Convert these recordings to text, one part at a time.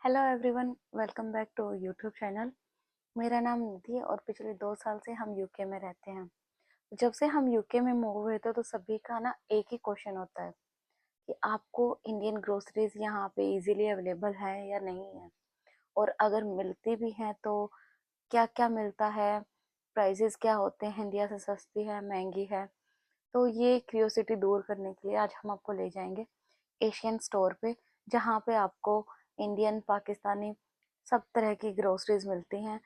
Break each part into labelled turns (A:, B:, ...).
A: Hello everyone, welcome back to YouTube channel. मेरा नाम निधि है और पिछले 2 साल से हम यूके में रहते हैं। जब से हम यूके में मूव हुए थे तो सभी का ना एक ही क्वेश्चन होता है कि आपको इंडियन ग्रोसरीज यहाँ पे इजीली अवेलेबल है या नहीं है, और अगर मिलती भी हैं तो क्या क्या मिलता है, प्राइसेस क्या होते हैं, इंडिया से सस्ती है महंगी है। तो ये क्यूरियोसिटी दूर करने के लिए आज हम आपको ले जाएंगे एशियन स्टोर पे, जहाँ पे आपको इंडियन पाकिस्तानी सब तरह की ग्रोसरीज मिलती हैं।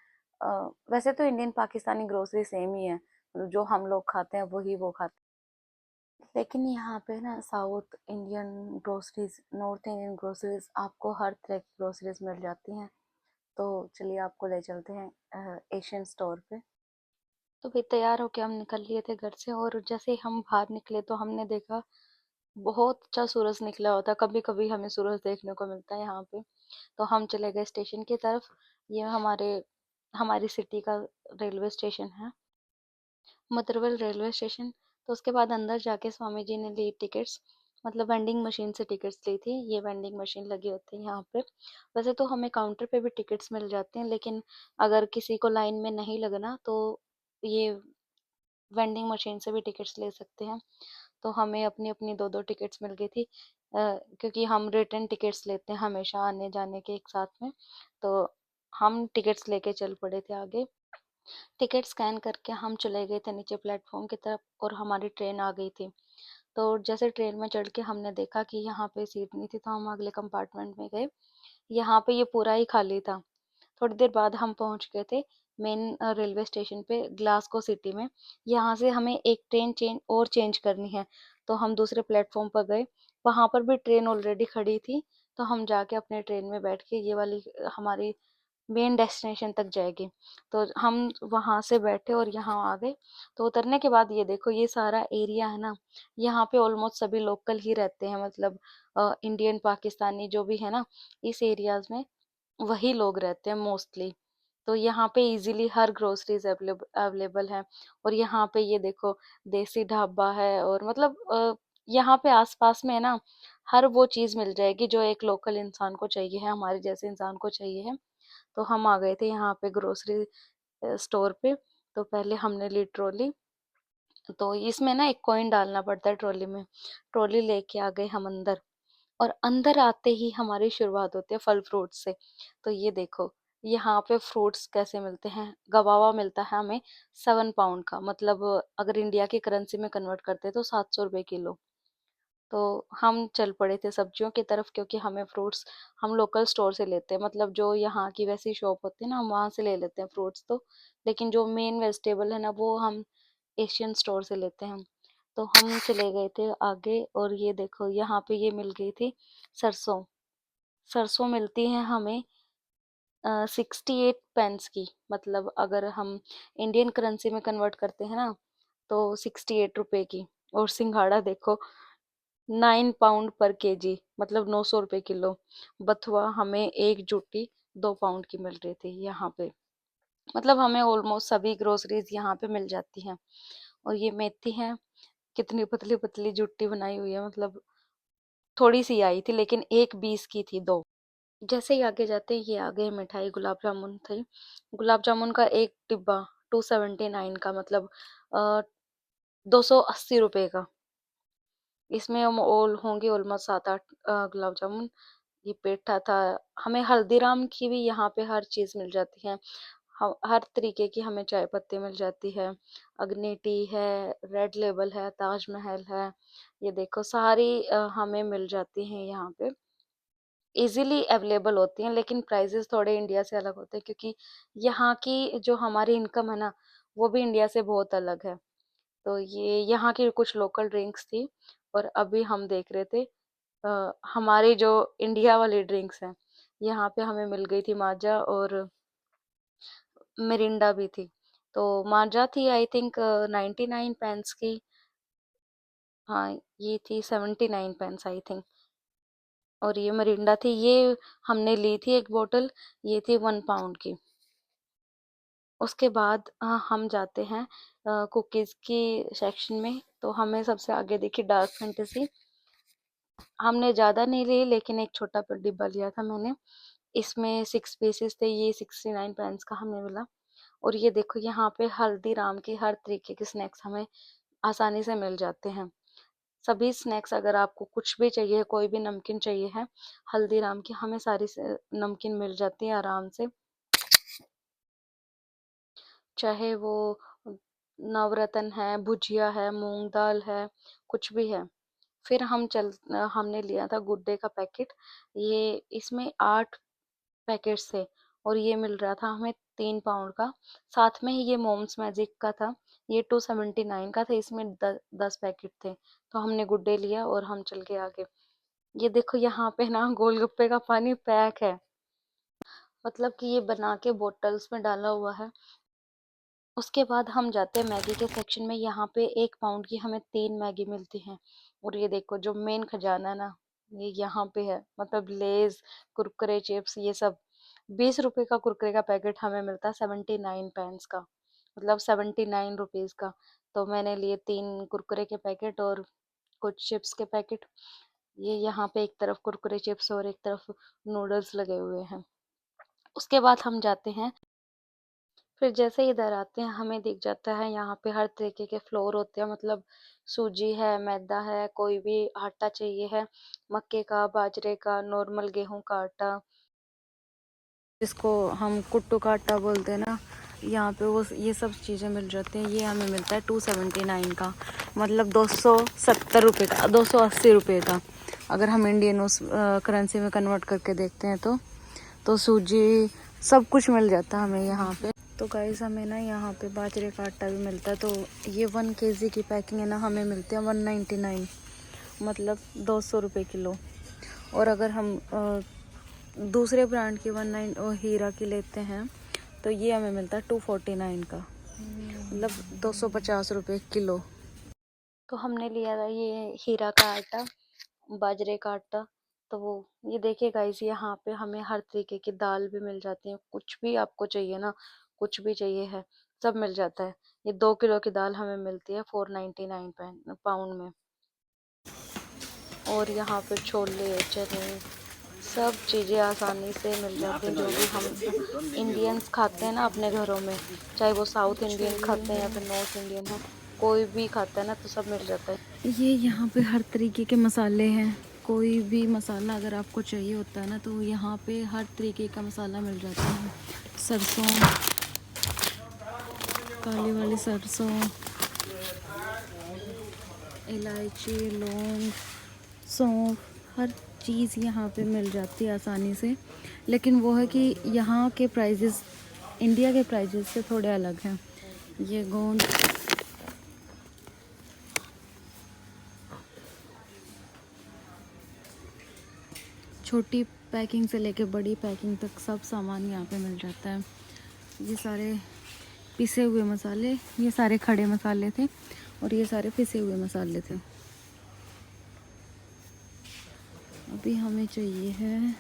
A: वैसे तो इंडियन पाकिस्तानी ग्रोसरी सेम ही है, मतलब जो हम लोग खाते हैं वही वो खाते हैं, लेकिन यहाँ पे ना south Indian groceries, north Indian groceries, आपको हर तरह की ग्रोसरीज मिल जाती हैं। तो चलिए आपको ले चलते हैं एशियन स्टोर पे। तो फिर तैयार होके हम निकल लिए थे घर से, और जैसे ही हम बाहर निकले तो हमने देखा बहुत अच्छा सूरज निकला होता है। कभी कभी हमें सूरज देखने को मिलता है यहाँ पे। तो हम चले गए स्टेशन की तरफ। ये हमारी सिटी का रेलवे स्टेशन है, मदरवल रेलवे स्टेशन। तो उसके बाद अंदर जाके स्वामी जी ने ली टिकट्स, मतलब वेंडिंग मशीन से टिकट्स ली थी। ये वेंडिंग मशीन लगी होती है यहाँ पे। वैसे तो हमें काउंटर पे भी टिकट्स मिल जाते हैं, लेकिन अगर किसी को लाइन में नहीं लगना तो ये वेंडिंग मशीन से भी टिकट्स ले सकते हैं। तो हमें अपनी अपनी दो दो टिकट्स मिल गई थी, क्योंकि हम रिटर्न टिकट्स लेते हैं हमेशा आने जाने के एक साथ में। तो हम टिकट्स लेके चल पड़े थे आगे। टिकट स्कैन करके हम चले गए थे नीचे प्लेटफॉर्म की तरफ, और हमारी ट्रेन आ गई थी। तो जैसे ट्रेन में चढ़ के हमने देखा कि यहाँ पे सीट नहीं थी, तो हम अगले कंपार्टमेंट में गए। यहाँ पे ये पूरा ही खाली था। थोड़ी देर बाद हम पहुंच गए थे मेन रेलवे स्टेशन पे, ग्लासगो सिटी में। यहाँ से हमें एक ट्रेन चेंज करनी है। तो हम दूसरे प्लेटफॉर्म पर गए, वहां पर भी ट्रेन ऑलरेडी खड़ी थी। तो हम जाके अपने ट्रेन में बैठ के, ये वाली हमारी मेन डेस्टिनेशन तक जाएगी। तो हम वहां से बैठे और यहाँ आ गए। तो उतरने के बाद ये देखो, ये सारा एरिया है ना, यहाँ पे ऑलमोस्ट सभी लोकल ही रहते हैं, मतलब इंडियन पाकिस्तानी जो भी है ना, इस एरियाज में वही लोग रहते हैं मोस्टली। तो यहाँ पे इजीली हर ग्रोसरीज अवेलेबल है। और यहाँ पे ये देखो, देसी ढाबा है, और मतलब यहाँ पे आसपास में है ना, हर वो चीज मिल जाएगी जो एक लोकल इंसान को चाहिए है, हमारे जैसे इंसान को चाहिए है। तो हम आ गए थे यहाँ पे ग्रोसरी स्टोर पे। तो पहले हमने ली ट्रॉली। तो इसमें ना एक कॉइन डालना पड़ता है ट्रॉली में। ट्रॉली लेके आ गए हम अंदर, और अंदर आते ही हमारी शुरुआत होती है फल फ्रूट से। तो ये देखो, यहाँ पे फ्रूट्स कैसे मिलते हैं। गवावा मिलता है हमें 7 पाउंड का, मतलब अगर इंडिया की करेंसी में कन्वर्ट करते हैं तो 700 रुपये किलो। तो हम चल पड़े थे सब्जियों की तरफ, क्योंकि हमें फ्रूट्स हम लोकल स्टोर से लेते हैं, मतलब जो यहाँ की वैसी शॉप होती है ना, हम वहाँ से ले लेते हैं फ्रूट्स। तो लेकिन जो मेन वेजिटेबल है ना, वो हम एशियन स्टोर से लेते हैं। तो हम चले गए थे आगे, और ये देखो यहाँ पे ये मिल गई थी सरसों। सरसों मिलती है हमें 68 पेंस की, मतलब अगर हम इंडियन करेंसी में कन्वर्ट करते हैं ना, तो 68 रुपए की। और सिंघाड़ा देखो, 9 पाउंड पर केजी, मतलब 900 रुपये किलो। बथुआ हमें एक जूटी 2 पाउंड की मिल रही थी यहाँ पे। मतलब हमें ऑलमोस्ट सभी ग्रोसरीज यहाँ पे मिल जाती हैं। और ये मेथी है, कितनी पतली पतली जुट्टी बनाई हुई है, मतलब थोड़ी सी आई थी, लेकिन एक 20 की थी दो। जैसे ही आगे जाते ही ये आ गए मिठाई, गुलाब जामुन थे। गुलाब जामुन का एक डिब्बा 279 का, मतलब 280 रुपए का। इसमें हम ओल होंगे ऑलमोस्ट 7-8 गुलाब जामुन। ये पेठा था। हमें हल्दीराम की भी यहाँ पे हर चीज मिल जाती है। हर तरीके की हमें चाय पत्ती मिल जाती है। अग्नि टी है, रेड लेबल है, ताजमहल है। ये देखो सारी हमें मिल जाती हैं यहाँ पे, इजीली अवेलेबल होती हैं। लेकिन प्राइसेस थोड़े इंडिया से अलग होते हैं, क्योंकि यहाँ की जो हमारी इनकम है ना, वो भी इंडिया से बहुत अलग है। तो ये यहाँ की कुछ लोकल ड्रिंक्स थी। और अभी हम देख रहे थे हमारी जो इंडिया वाली ड्रिंक्स हैं। यहाँ पे हमें मिल गई थी माजा, और मिरिंडा भी थी। तो माजा थी आई थिंक 99 पेंस की। हाँ, ये थी 79 पेंस आई थिंक। और ये मिरिंडा थी, ये हमने ली थी एक बोतल, ये थी 1 पाउंड की। उसके बाद हम जाते हैं कुकीज की सेक्शन में। तो हमें सबसे आगे देखी डार्क फैंटेसी। हमने ज्यादा नहीं ली, लेकिन एक छोटा डिब्बा लिया था मैंने। इसमें 6 पीसेस थे, ये 69 पेंस का हमें मिला। और ये देखो यहाँ पे हल्दीराम की हर तरीके के स्नैक्स हमें आसानी से मिल जाते हैं। सभी स्नैक्स, अगर आपको कुछ भी चाहिए, कोई भी नमकीन चाहिए है, हल्दीराम की हमें सारी नमकीन मिल जाती है आराम से। चाहे वो नवरत्न है, भुजिया है, मूंग दाल है, कुछ भी है। फिर हमने लिया था गुड डे का पैकेट। ये इसमें 8 पैकेट्स थे और ये मिल रहा था हमें 3 पाउंड का। साथ में ही ये मोम्स मैजिक का था, ये 279 का था। इसमें 10 पैकेट थे। तो हमने गुड डे लिया और हम चल के आगे। ये देखो यहाँ पे ना गोलगप्पे का पानी पैक है, मतलब कि ये बना के बोतल्स में डाला हुआ है। उसके बाद हम जाते हैं मैगी के सेक्शन में। यहाँ पे 1 पाउंड की हमें 3 मैगी मिलती हैं। और ये देखो जो मेन खजाना है ना, ये यहाँ पे है। मतलब लेज, कुरकुरे, चिप्स, ये सब। 20 रुपए का कुरकुरे का पैकेट हमें मिलता है 79 पेंस का, मतलब 79 रुपीज का। तो मैंने लिए 3 कुरकुरे के पैकेट और कुछ चिप्स के पैकेट। ये यहाँ पे एक तरफ कुरकुरे चिप्स और एक तरफ नूडल्स लगे हुए हैं। उसके बाद हम जाते हैं, फिर जैसे ही इधर आते हैं हमें दिख जाता है यहाँ पे हर तरीके के फ्लोर होते हैं। मतलब सूजी है, मैदा है, कोई भी आटा चाहिए है, मक्के का, बाजरे का, नॉर्मल गेहूं का आटा, जिसको हम कुट्टू का आटा बोलते हैं ना, यहाँ पे वो ये सब चीज़ें मिल जाती हैं। ये हमें मिलता है 279 का, मतलब 270 रुपये का, 280 रुपये का। अगर हम इंडियन उस करेंसी में कन्वर्ट करके देखते हैं तो सूजी सब कुछ मिल जाता है हमें यहाँ पे। तो गाइस हमें ना यहाँ पे बाजरे का आटा भी मिलता है। तो ये 1 kg की पैकिंग है ना, हमें मिलती है 199, मतलब 200 रुपये किलो। और अगर हम दूसरे ब्रांड की 19 हीरा की लेते हैं तो ये हमें मिलता है 249 का, मतलब 250 रुपये किलो। तो हमने लिया था ये हीरा का आटा, बाजरे का आटा। तो वो ये देखिए गाइस, यहाँ पे हमें हर तरीके की दाल भी मिल जाती है। कुछ भी आपको चाहिए ना, कुछ भी चाहिए है, सब मिल जाता है। ये 2 किलो की दाल हमें मिलती है 499 पाउंड में। और यहाँ पे छोले, चने, सब चीज़ें आसानी से मिल जाती हैं। जो भी हम इंडियंस खाते हैं ना अपने घरों में, चाहे वो साउथ इंडियन खाते हैं या फिर नॉर्थ इंडियन हो, कोई भी खाता है ना, तो सब मिल जाता है। ये यहाँ पे हर तरीके के मसाले हैं। कोई भी मसाला अगर आपको चाहिए होता है ना, तो यहाँ पे हर तरीके का मसाला मिल जाता है। सरसों, काली वाली सरसों, इलायची, लौंग, सौंफ, हर चीज़ यहाँ पे मिल जाती है आसानी से। लेकिन वो है कि यहाँ के प्राइजेस इंडिया के प्राइजेस से थोड़े अलग हैं। ये गोंद, छोटी पैकिंग से लेके बड़ी पैकिंग तक सब सामान यहाँ पे मिल जाता है। ये सारे पिसे हुए मसाले, ये सारे खड़े मसाले थे और ये सारे पिसे हुए मसाले थे। अभी हमें चाहिए है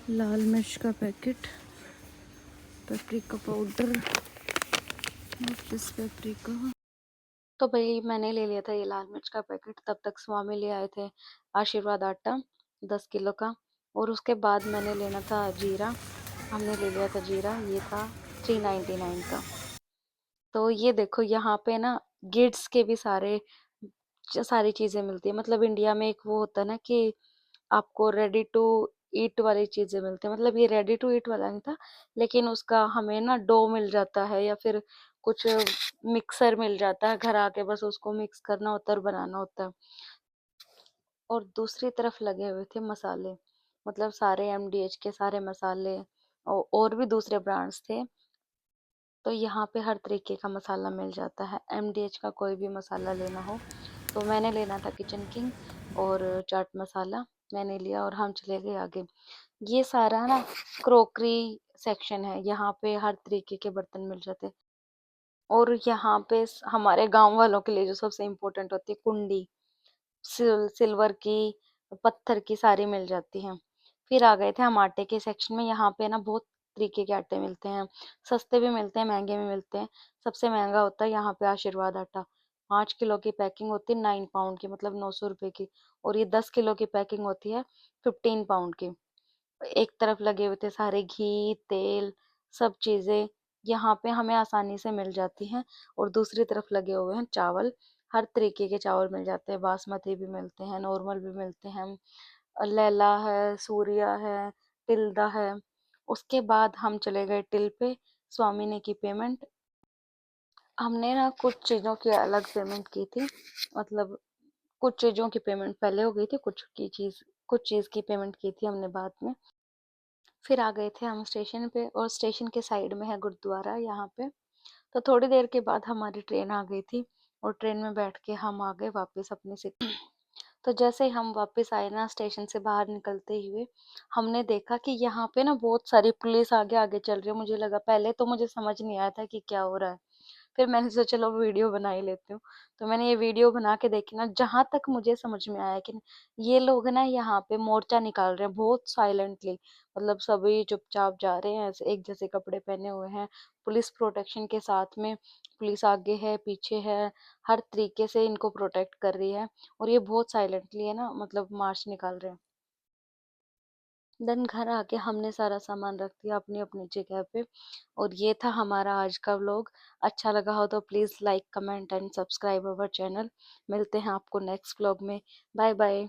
A: लाल मिर्च का packet, paprika powder, this paprika. तो भाई मैंने ले लिया था ये लाल मिर्च का पैकेट। तब तक स्वामी ले आए थे आशीर्वाद आटा 10 किलो का। और उसके बाद मैंने लेना था जीरा, हमने ले लिया था जीरा, ये था 399 का। तो ये देखो यहाँ पे ना गिड्स के भी सारी चीजें मिलती है। मतलब इंडिया में एक वो होता है ना कि आपको रेडी टू ईट वाली चीजें मिलती है। मतलब ये रेडी टू ईट वाला नहीं था, लेकिन उसका हमें ना डो मिल जाता है या फिर कुछ मिक्सर मिल जाता है घर आके, बस उसको मिक्स करना होता है और बनाना होता है। और दूसरी तरफ लगे हुए थे मसाले, मतलब सारे एमडीएच के सारे मसाले और भी दूसरे ब्रांड्स थे। तो यहाँ पे हर तरीके का मसाला मिल जाता है। एमडीएच का कोई भी मसाला लेना हो, तो मैंने लेना था किचन किंग और चाट मसाला मैंने लिया और हम चले गए आगे। ये सारा ना क्रोकरी सेक्शन है, यहाँ पे हर तरीके के बर्तन मिल जाते हैं। और यहाँ पे हमारे गांव वालों के लिए जो सबसे इम्पोर्टेंट होती है, कुंडी, सिल्वर की, पत्थर की, सारी मिल जाती हैं। फिर आ गए थे हम आटे के सेक्शन में। यहाँ पे ना बहुत तरीके के आटे मिलते हैं, सस्ते भी मिलते हैं, महंगे भी मिलते हैं। सबसे महंगा होता है यहाँ पे आशीर्वाद आटा। 5 किलो की पैकिंग होती है 9 पाउंड की, मतलब 900 रुपए की। और ये 10 किलो की पैकिंग होती है 15 पाउंड की। एक तरफ लगे हुए थे सारे घी, तेल, सब चीज़ें यहाँ पे हमें आसानी से मिल जाती हैं, और दूसरी तरफ लगे हुए हैं चावल। हर तरीके के चावल मिल जाते हैं, बासमती भी मिलते हैं, नॉर्मल भी मिलते हैं, लैला है, सूर्या है, टिल्डा है। उसके बाद हम चले गए टिल पे, स्वामिनी की पेमेंट। हमने ना कुछ चीज़ों की अलग पेमेंट की थी, मतलब कुछ चीज़ों की पेमेंट पहले हो गई थी, कुछ चीज़ की पेमेंट की थी हमने बाद में। फिर आ गए थे हम स्टेशन पे, और स्टेशन के साइड में है गुरुद्वारा यहाँ पे। तो थोड़ी देर के बाद हमारी ट्रेन आ गई थी, और ट्रेन में बैठ के हम आ गए वापस अपनी सीट। तो जैसे ही हम वापस आए ना, स्टेशन से बाहर निकलते हुए हमने देखा कि यहाँ पे ना बहुत सारी पुलिस आगे आगे चल रही है। मुझे लगा, पहले तो मुझे समझ नहीं आया था कि क्या हो रहा है। फिर मैंने सोचा चलो वीडियो बना ही लेती हूँ। तो मैंने ये वीडियो बना के देखी ना, जहां तक मुझे समझ में आया कि ये लोग ना यहाँ पे मोर्चा निकाल रहे हैं बहुत साइलेंटली। मतलब सभी चुपचाप जा रहे हैं, ऐसे एक जैसे कपड़े पहने हुए हैं, पुलिस प्रोटेक्शन के साथ में। पुलिस आगे है, पीछे है, हर तरीके से इनको प्रोटेक्ट कर रही है। और ये बहुत साइलेंटली है ना, मतलब मार्च निकाल रहे हैं। देन घर आके हमने सारा सामान रख दिया अपनी अपनी जगह पे। और ये था हमारा आज का व्लॉग। अच्छा लगा हो तो please like, comment and subscribe our channel. मिलते हैं आपको नेक्स्ट व्लॉग में। Bye bye.